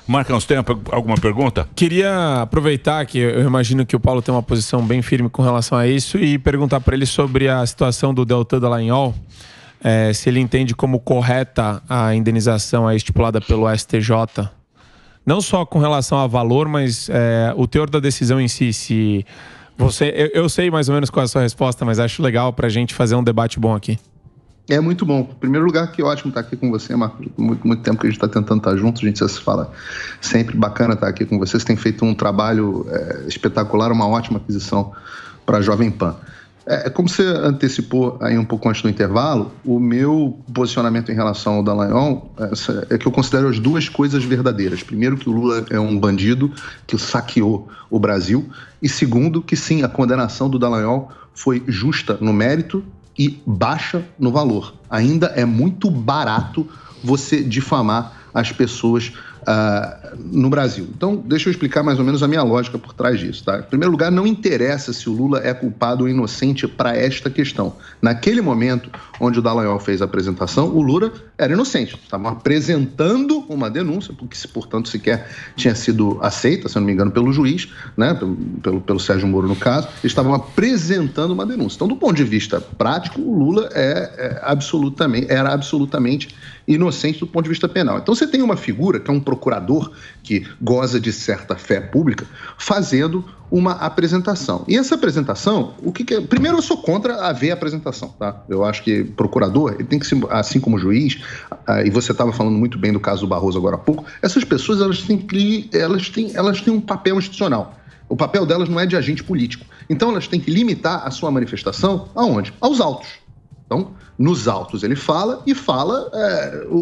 Marcão, você tem alguma pergunta? Queria aproveitar que eu imagino que o Paulo tem uma posição bem firme com relação a isso e perguntar para ele sobre a situação do Deltan Dallagnol, se ele entende como correta a indenização aí estipulada pelo STJ, não só com relação a valor, mas o teor da decisão em si. Se você, eu sei mais ou menos qual é a sua resposta, mas acho legal para a gente fazer um debate bom aqui. É muito bom. Em primeiro lugar, que ótimo estar aqui com você, Marcos. Muito tempo que a gente está tentando estar junto, a gente já se fala sempre. Bacana estar aqui com você. Você tem feito um trabalho espetacular, uma ótima aquisição para a Jovem Pan. Como você antecipou aí um pouco antes do intervalo, o meu posicionamento em relação ao Dallagnol é que eu considero as duas coisas verdadeiras. Primeiro, que o Lula é um bandido que saqueou o Brasil. E segundo, que sim, a condenação do Dallagnol foi justa no mérito e baixa no valor. Ainda é muito barato você difamar as pessoas no Brasil. Então, deixa eu explicar mais ou menos a minha lógica por trás disso, tá? Em primeiro lugar, não interessa se o Lula é culpado ou inocente para esta questão. Naquele momento onde o Dallagnol fez a apresentação, o Lula era inocente. Estavam apresentando uma denúncia, porque, portanto, sequer tinha sido aceita, se eu não me engano, pelo juiz, né? Pelo Sérgio Moro, no caso. Eles estavam apresentando uma denúncia. Então, do ponto de vista prático, o Lula era absolutamente inocente do ponto de vista penal. Então, você tem uma figura que é um procurador que goza de certa fé pública fazendo uma apresentação. E essa apresentação, primeiro, eu sou contra haver apresentação, tá? Eu acho que procurador, ele tem que ser, assim como juiz, e você estava falando muito bem do caso do Barroso agora há pouco, essas pessoas, elas têm um papel institucional. O papel delas não é de agente político. Então, elas têm que limitar a sua manifestação aonde? Aos autos. Então, nos autos ele fala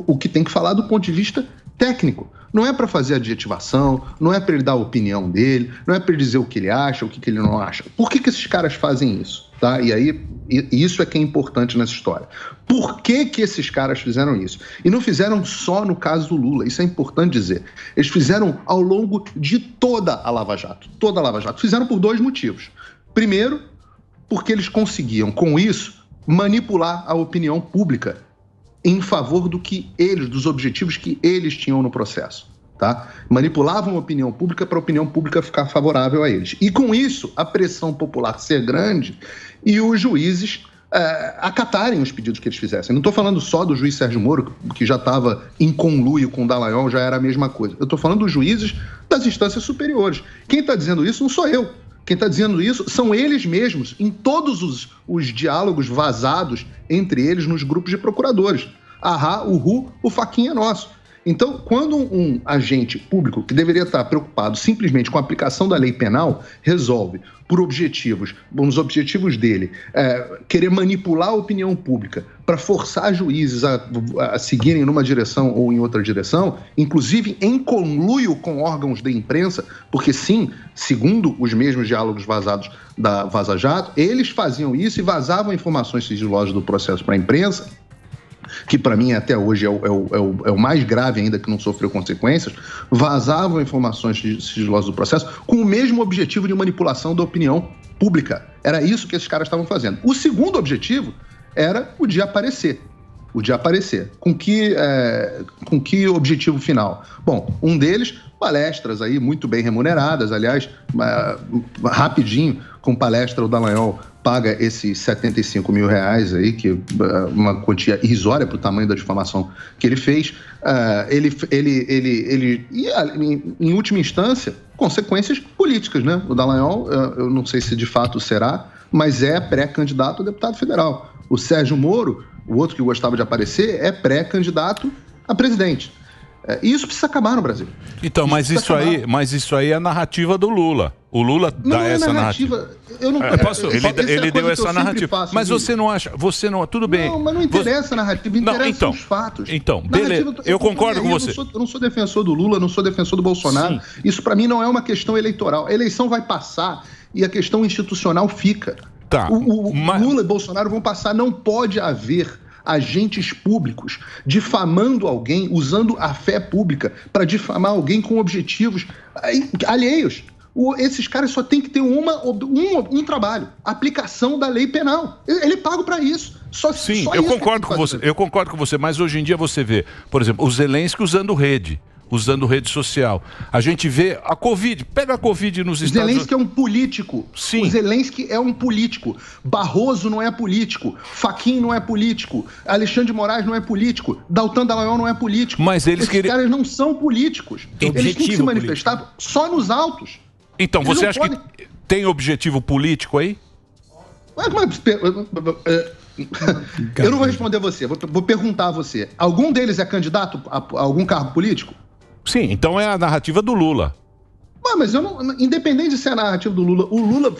o que tem que falar do ponto de vista técnico. Não é para fazer adjetivação, não é para ele dar a opinião dele, não é para ele dizer o que ele acha, o que ele não acha. Por que esses caras fazem isso? Tá? E aí, isso é que é importante nessa história. Por que esses caras fizeram isso? E não fizeram só no caso do Lula, isso é importante dizer. Eles fizeram ao longo de toda a Lava Jato. Toda a Lava Jato. Fizeram por dois motivos. Primeiro, porque eles conseguiam, com isso, manipular a opinião pública em favor dos objetivos que eles tinham no processo, tá? Manipulavam a opinião pública para a opinião pública ficar favorável a eles. E com isso, a pressão popular ser grande e os juízes acatarem os pedidos que eles fizessem. Não estou falando só do juiz Sérgio Moro, que já estava em conluio com o Dallagnol, já era a mesma coisa. Eu estou falando dos juízes das instâncias superiores. Quem está dizendo isso não sou eu. Quem está dizendo isso são eles mesmos, em todos os diálogos vazados entre eles nos grupos de procuradores. Ahá, o faquinha é nosso. Então, quando um agente público que deveria estar preocupado simplesmente com a aplicação da lei penal resolve, por objetivos, nos objetivos dele, querer manipular a opinião pública para forçar juízes a seguirem numa direção ou em outra direção, inclusive em conluio com órgãos da imprensa, porque sim, segundo os mesmos diálogos vazados da Vaza Jato, eles faziam isso e vazavam informações sigilosas do processo para a imprensa, que para mim até hoje é o mais grave ainda, que não sofreu consequências, vazavam informações sigilosas do processo com o mesmo objetivo de manipulação da opinião pública. Era isso que esses caras estavam fazendo. O segundo objetivo era o de aparecer. Com que objetivo final? Bom, um deles, palestras aí muito bem remuneradas, aliás, rapidinho, com palestra o Dallagnol paga esses 75 mil reais aí, que é uma quantia irrisória para o tamanho da difamação que ele fez. Em última instância, consequências políticas, né? O Dallagnol, eu não sei se de fato será, mas é pré-candidato a deputado federal. O Sérgio Moro, o outro que gostava de aparecer, é pré-candidato a presidente. E isso precisa acabar no Brasil. Então, mas isso aí é a narrativa do Lula. O Lula dá essa narrativa. Ele deu essa narrativa. Mas você não acha... Tudo bem. Não, mas não interessa a narrativa, interessam os fatos. Então, beleza. Eu concordo com você. Eu não sou defensor do Lula, não sou defensor do Bolsonaro. Sim. Isso, para mim, não é uma questão eleitoral. A eleição vai passar e a questão institucional fica. Tá. Lula e Bolsonaro vão passar. Não pode haver agentes públicos difamando alguém, usando a fé pública para difamar alguém com objetivos alheios. Esses caras só tem que ter um trabalho, aplicação da lei penal. Ele é pago para isso. Eu concordo com você, mas hoje em dia você vê, por exemplo, o Zelensky usando rede. usando rede social. A gente vê a Covid, pega a Covid nos Estados Unidos. Zelensky é um político. Sim. O Zelensky é um político. Barroso não é político. Fachin não é político. Alexandre de Moraes não é político. Deltan Dallagnol não é político. Mas eles Esses caras não são políticos. Eles têm que se manifestar político. Só nos autos. Então, eles você acha que tem objetivo político aí? Eu não vou responder a você, vou perguntar a você. Algum deles é candidato a algum cargo político? Sim, então é a narrativa do Lula. Mas eu não, independente de ser a narrativa do Lula,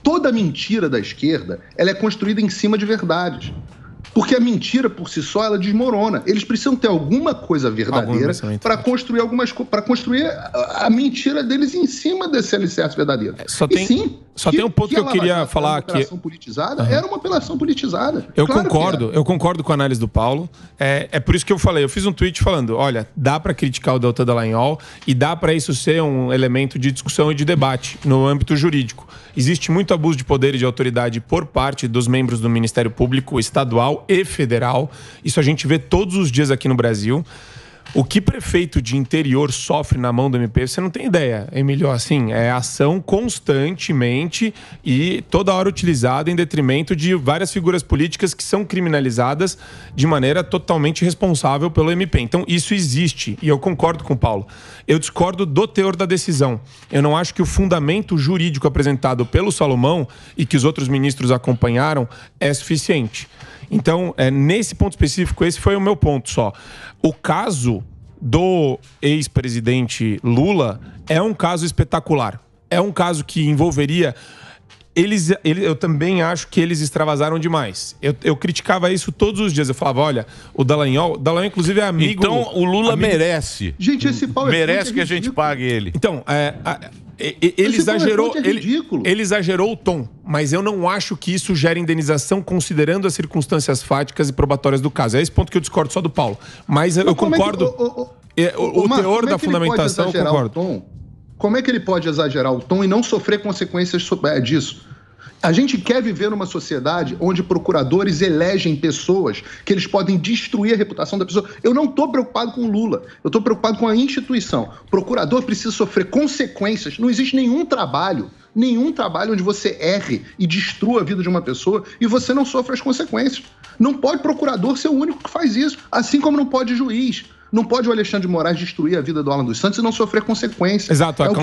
toda mentira da esquerda, ela é construída em cima de verdades. Porque a mentira por si só, ela desmorona. Eles precisam ter alguma coisa verdadeira para construir a mentira deles em cima desse alicerce verdadeiro. Só tem um ponto que eu queria falar aqui. Operação politizada, era uma operação politizada. Eu concordo com a análise do Paulo. É por isso que eu falei, eu fiz um tweet falando, olha, dá para criticar o Deltan Dallagnol e dá para isso ser um elemento de discussão e de debate no âmbito jurídico. Existe muito abuso de poder e de autoridade por parte dos membros do Ministério Público estadual e federal. Isso a gente vê todos os dias aqui no Brasil. O que prefeito de interior sofre na mão do MP, você não tem ideia, Emílio. Assim, é ação constantemente e toda hora utilizada em detrimento de várias figuras políticas que são criminalizadas de maneira totalmente responsável pelo MP. Então, isso existe e eu concordo com o Paulo. Eu discordo do teor da decisão. Eu não acho que o fundamento jurídico apresentado pelo Salomão e que os outros ministros acompanharam é suficiente. Então, nesse ponto específico, esse foi o meu ponto só. O caso do ex-presidente Lula é um caso espetacular. É um caso que envolveria... eu também acho que eles extravasaram demais. Eu criticava isso todos os dias. Eu falava, olha, o Dallagnol inclusive é amigo... Então, o Lula merece. Gente, esse pau merece que a gente pague ele. Então, ele exagerou o tom, mas eu não acho que isso gere indenização considerando as circunstâncias fáticas e probatórias do caso. É esse ponto que eu discordo só do Paulo. Mas eu concordo. O teor da fundamentação, eu concordo. Como é que ele pode exagerar o tom e não sofrer consequências disso? A gente quer viver numa sociedade onde procuradores elegem pessoas que eles podem destruir a reputação da pessoa. Eu não estou preocupado com o Lula, eu estou preocupado com a instituição. Procurador precisa sofrer consequências. Não existe nenhum trabalho onde você erre e destrua a vida de uma pessoa e você não sofre as consequências. Não pode procurador ser o único que faz isso, assim como não pode juiz. Não pode o Alexandre de Moraes destruir a vida do Alan dos Santos e não sofrer consequências. Exato, é o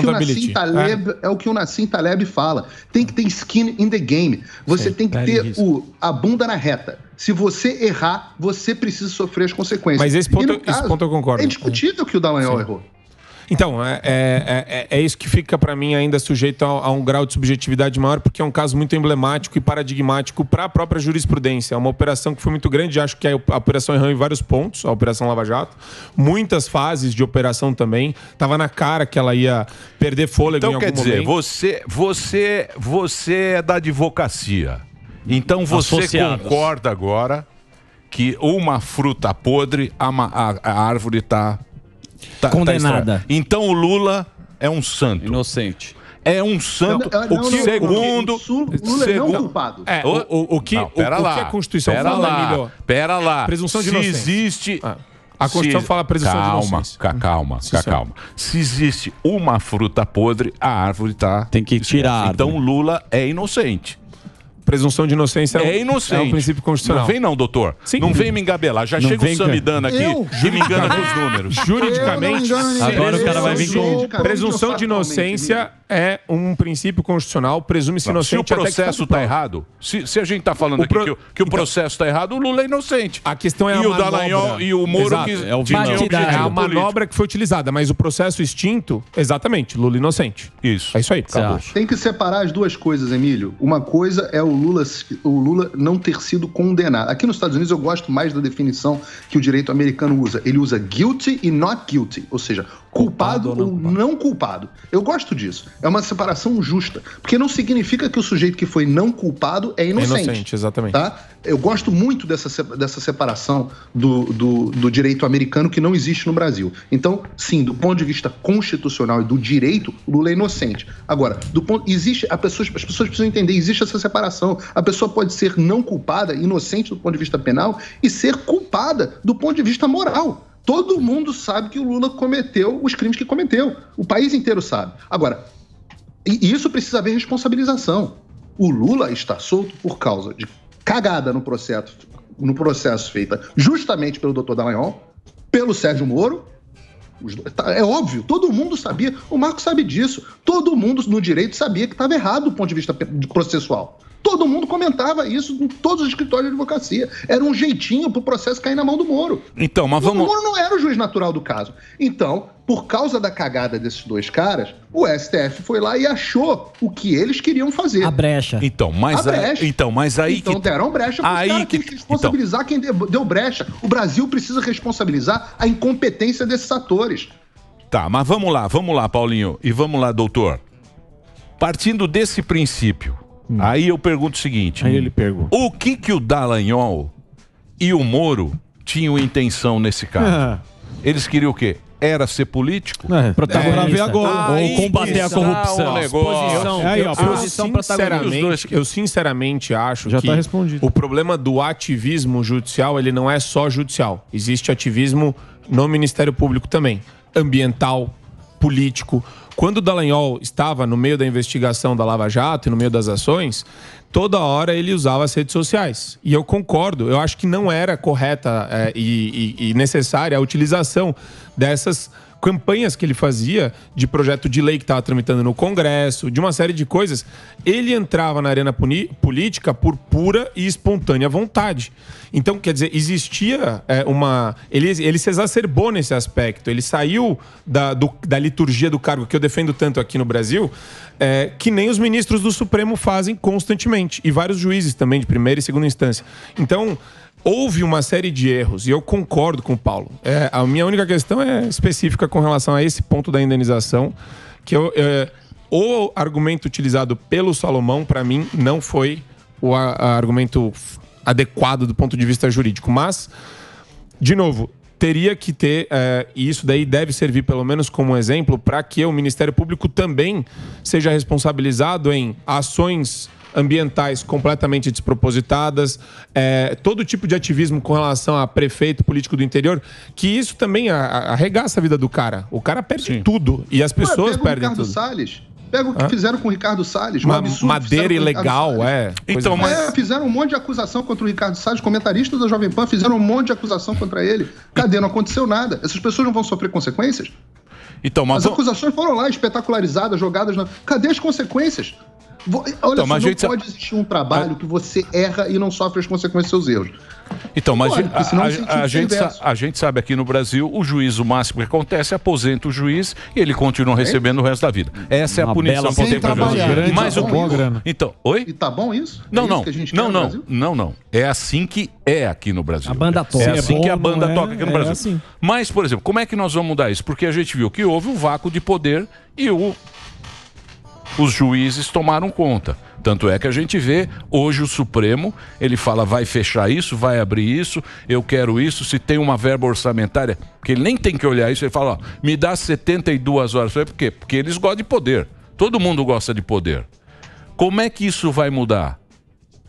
que o Nassim Taleb fala. Tem que ter skin in the game. Você tem que ter a bunda na reta. Se você errar, você precisa sofrer as consequências. Mas esse ponto eu concordo. É discutível que o Dallagnol errou. Então, é isso que fica para mim ainda sujeito a um grau de subjetividade maior, porque é um caso muito emblemático e paradigmático para a própria jurisprudência. É uma operação que foi muito grande, acho que a operação errou em vários pontos, a Operação Lava Jato. Muitas fases de operação também. Estava na cara que ela ia perder fôlego em algum momento. Então, quer dizer, você é da advocacia. Então você concorda agora que uma fruta podre, a árvore está... condenada. Então o Lula é um santo. Inocente. É um santo. Segundo... Lula é não culpado. O que a Constituição fala, Pera lá. Presunção de inocência. Se existe... A Constituição fala presunção de inocência. Calma. Se existe uma fruta podre, a árvore está... Tem que tirar. Então Lula é inocente. Presunção de inocência inocente. É um princípio constitucional. Não vem não, doutor. Sim. Não vem me engabelar. Já chega o Samidana aqui e me engana com os números. Juridicamente, agora o cara vai vir com... Presunção de inocência é um princípio constitucional, presume-se inocente. Se o processo está errado, se a gente está falando aqui que o processo está errado, o Lula é inocente. A questão é a manobra. E o Dallagnol e o Moro que é a manobra que foi utilizada, mas o processo extinto, exatamente, Lula inocente. Isso. É isso aí. Tem que separar as duas coisas, Emílio. Uma coisa é o Lula não ter sido condenado. Aqui nos Estados Unidos eu gosto mais da definição que o direito americano usa. Ele usa guilty e not guilty, ou seja, culpado ou não culpado. Eu gosto disso. É uma separação justa, porque não significa que o sujeito que foi não culpado é inocente. É inocente, exatamente. Tá? Eu gosto muito dessa separação do direito americano que não existe no Brasil. Então, sim, do ponto de vista constitucional e do direito, Lula é inocente. Agora, as pessoas precisam entender, existe essa separação. A pessoa pode ser não culpada, inocente do ponto de vista penal, e ser culpada do ponto de vista moral. Todo mundo sabe que o Lula cometeu os crimes que cometeu. O país inteiro sabe. Agora, e isso precisa haver responsabilização. O Lula está solto por causa de cagada no processo feita justamente pelo doutor Dallagnol, pelo Sérgio Moro. É óbvio, todo mundo sabia, o Marco sabe disso, todo mundo no direito sabia que estava errado do ponto de vista processual. Todo mundo comentava isso em todos os escritórios de advocacia. Era um jeitinho pro processo cair na mão do Moro. Então, mas vamos... O Moro não era o juiz natural do caso. Então, por causa da cagada desses dois caras, o STF foi lá e achou o que eles queriam fazer. A brecha. Então, mas aí então, deram brecha pros caras, tem que responsabilizar quem deu brecha. O Brasil precisa responsabilizar a incompetência desses atores. Tá, mas vamos lá, Paulinho. E vamos lá, doutor. Partindo desse princípio, aí eu pergunto o seguinte. Aí ele pergunta. O que o Dallagnol e o Moro tinham intenção nesse caso? Eles queriam o quê? Era ser político? Pra ver agora. Ou combater a corrupção. Eu sinceramente acho que o problema do ativismo judicial, ele não é só judicial. Existe ativismo no Ministério Público também. Ambiental, político. Quando o Dallagnol estava no meio da investigação da Lava Jato e no meio das ações, toda hora ele usava as redes sociais. E eu concordo, eu acho que não era correta e necessária a utilização dessas campanhas que ele fazia de projeto de lei que estava tramitando no Congresso, de uma série de coisas. Ele entrava na arena política por pura e espontânea vontade. Então, quer dizer, existia Ele se exacerbou nesse aspecto. Ele saiu da liturgia do cargo, que eu defendo tanto aqui no Brasil, que nem os ministros do Supremo fazem constantemente. E vários juízes também, de primeira e segunda instância. Então, houve uma série de erros, e eu concordo com o Paulo. A minha única questão é específica com relação a esse ponto da indenização, que o argumento utilizado pelo Salomão, para mim, não foi o argumento adequado do ponto de vista jurídico. Mas, de novo, teria que ter, e isso daí deve servir pelo menos como exemplo, para que o Ministério Público também seja responsabilizado em ações ambientais completamente despropositadas, todo tipo de ativismo com relação a prefeito, político do interior, que isso também arregaça a vida do cara. O cara perde tudo e as pessoas perdem tudo. Pega o que fizeram com o Ricardo Salles. Madeira ilegal, Então, fizeram um monte de acusação contra o Ricardo Salles, comentaristas da Jovem Pan, fizeram um monte de acusação contra ele. Cadê? Não aconteceu nada. Essas pessoas não vão sofrer consequências? Então, mas as acusações foram lá, espetacularizadas, jogadas na... Cadê as consequências? Olha só, não pode existir um trabalho que você erra e não sofre as consequências dos seus erros. Então, mas a gente sabe aqui no Brasil, o juiz, o máximo que acontece, aposenta o juiz e ele continua recebendo o resto da vida. Essa é a punição que tem para juiz. Mas o então, oi? E tá bom isso? Não. É assim que é aqui no Brasil. A banda toca. É assim que a banda toca aqui no Brasil. Assim. Mas, por exemplo, como é que nós vamos mudar isso? Porque a gente viu que houve um vácuo de poder e os juízes tomaram conta. Tanto é que a gente vê, hoje o Supremo, ele fala, vai fechar isso, vai abrir isso, eu quero isso, se tem uma verba orçamentária, porque ele nem tem que olhar isso, ele fala, me dá 72 horas. Por quê? Porque eles gostam de poder. Todo mundo gosta de poder. Como é que isso vai mudar?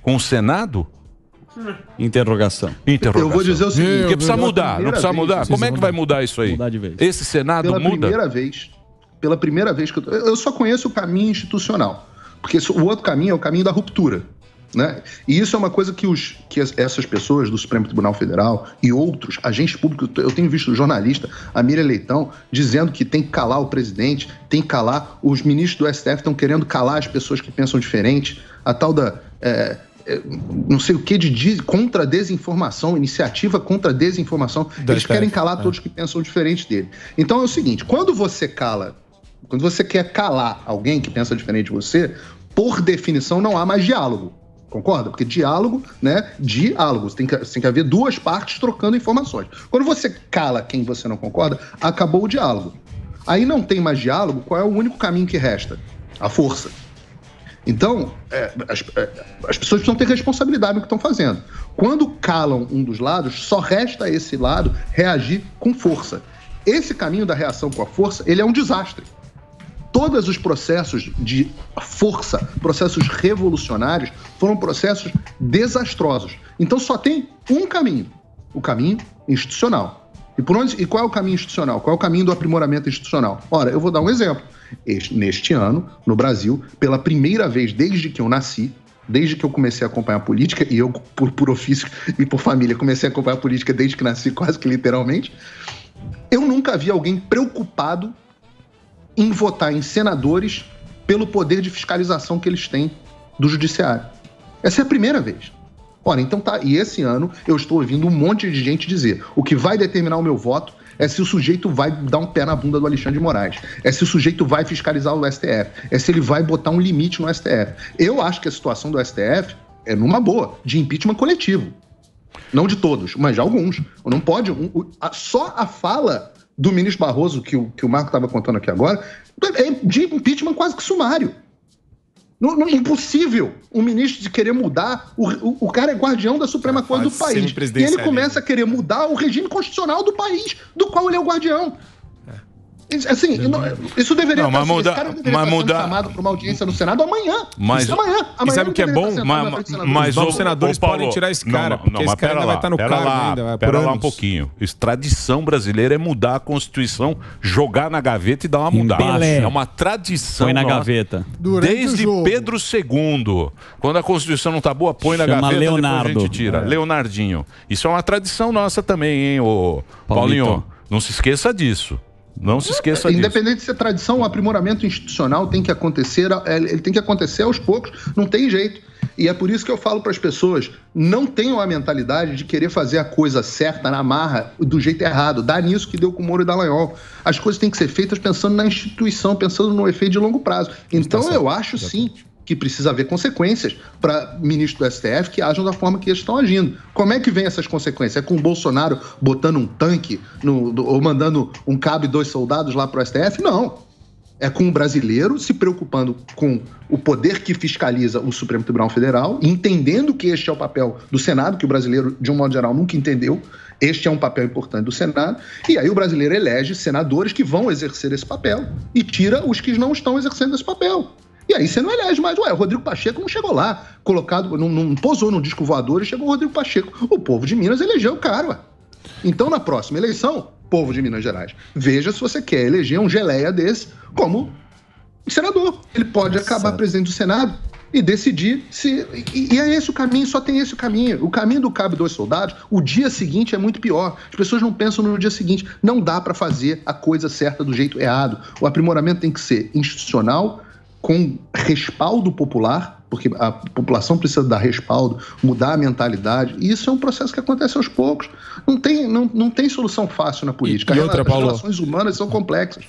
Com o Senado? Interrogação. Eu vou dizer o seguinte... Porque precisa mudar, não precisa mudar? Como é que vai mudar isso aí? Mudar de vez. Esse Senado muda? Pela primeira vez que eu só conheço o caminho institucional, porque o outro caminho é o caminho da ruptura, né? E isso é uma coisa que essas pessoas do Supremo Tribunal Federal e outros agentes públicos, eu tenho visto jornalista, a Miriam Leitão, dizendo que tem que calar o presidente, tem que calar, os ministros do STF estão querendo calar as pessoas que pensam diferente, a tal da... não sei o que contra a desinformação, iniciativa contra a desinformação, eles querem calar todos que pensam diferente dele. Então é o seguinte, quando você quer calar alguém que pensa diferente de você, por definição não há mais diálogo, concorda? Porque diálogo, né, tem que haver duas partes trocando informações. Quando você cala quem você não concorda, acabou o diálogo. Aí não tem mais diálogo, qual é o único caminho que resta? A força. Então, as pessoas precisam ter responsabilidade no que estão fazendo. Quando calam um dos lados, só resta a esse lado reagir com força. Esse caminho da reação com a força, ele é um desastre. Todos os processos de força, processos revolucionários, foram processos desastrosos. Então só tem um caminho, o caminho institucional. E qual é o caminho institucional? Qual é o caminho do aprimoramento institucional? Ora, eu vou dar um exemplo. Neste ano, no Brasil, pela primeira vez desde que eu nasci, desde que eu comecei a acompanhar política, e eu, por ofício e por família, comecei a acompanhar política desde que nasci, quase que literalmente, eu nunca vi alguém preocupado em votar em senadores pelo poder de fiscalização que eles têm do judiciário. Essa é a primeira vez. Ora, então tá, e esse ano eu estou ouvindo um monte de gente dizer: o que vai determinar o meu voto é se o sujeito vai dar um pé na bunda do Alexandre de Moraes, é se o sujeito vai fiscalizar o STF, é se ele vai botar um limite no STF. Eu acho que a situação do STF é numa boa, de impeachment coletivo. Não de todos, mas de alguns. Não pode... Só a fala do ministro Barroso, que o Marco estava contando aqui agora, é de impeachment quase que sumário. Impossível um ministro de querer mudar. O cara é guardião da Suprema Corte do país. E ele começa a querer mudar o regime constitucional do país, do qual ele é o guardião. Assim, isso deveria estar sendo chamado para uma audiência no Senado amanhã. Amanhã e sabe o que é bom? Mas os senadores podem tirar esse cara, porque esse cara ainda vai estar no cargo ainda. Pera lá um pouquinho. Tradição brasileira é mudar a Constituição, jogar na gaveta e dar uma mudada. É uma tradição. Põe na gaveta. Desde Pedro II. Quando a Constituição não está boa, põe na gaveta, Leonardo. Depois a gente tira. Leonardinho. Isso é uma tradição nossa também, hein, Paulinho? Não se esqueça disso. Não se esqueça disso. Independente de ser tradição, o aprimoramento institucional tem que acontecer, ele tem que acontecer aos poucos, não tem jeito. E é por isso que eu falo para as pessoas, não tenham a mentalidade de querer fazer a coisa certa na marra, do jeito errado. Dá nisso que deu com o Moro e Dallagnol. As coisas têm que ser feitas pensando na instituição, pensando no efeito de longo prazo. Então eu acho sim que precisa haver consequências para ministros do STF que ajam da forma que eles estão agindo. Como é que vem essas consequências? É com o Bolsonaro botando um tanque ou mandando um cabo e 2 soldados lá para o STF? Não. É com o brasileiro se preocupando com o poder que fiscaliza o Supremo Tribunal Federal, entendendo que este é o papel do Senado, que o brasileiro, de um modo geral, nunca entendeu. Este é um papel importante do Senado. E aí o brasileiro elege senadores que vão exercer esse papel e tira os que não estão exercendo esse papel. E aí você não elege mais. O Rodrigo Pacheco não chegou lá, colocado, não posou num disco voador e chegou o Rodrigo Pacheco. O povo de Minas elegeu o cara. Então, na próxima eleição, povo de Minas Gerais, veja se você quer eleger um geleia desse como senador. Ele pode acabar presidente do Senado e decidir se... E é esse o caminho, só tem esse o caminho. O caminho do cabo e 2 soldados, o dia seguinte é muito pior. As pessoas não pensam no dia seguinte. Não dá para fazer a coisa certa do jeito errado. O aprimoramento tem que ser institucional, com respaldo popular, porque a população precisa dar respaldo, mudar a mentalidade, e isso é um processo que acontece aos poucos. Não tem solução fácil na política. E outra, Paulo? As relações humanas são complexas.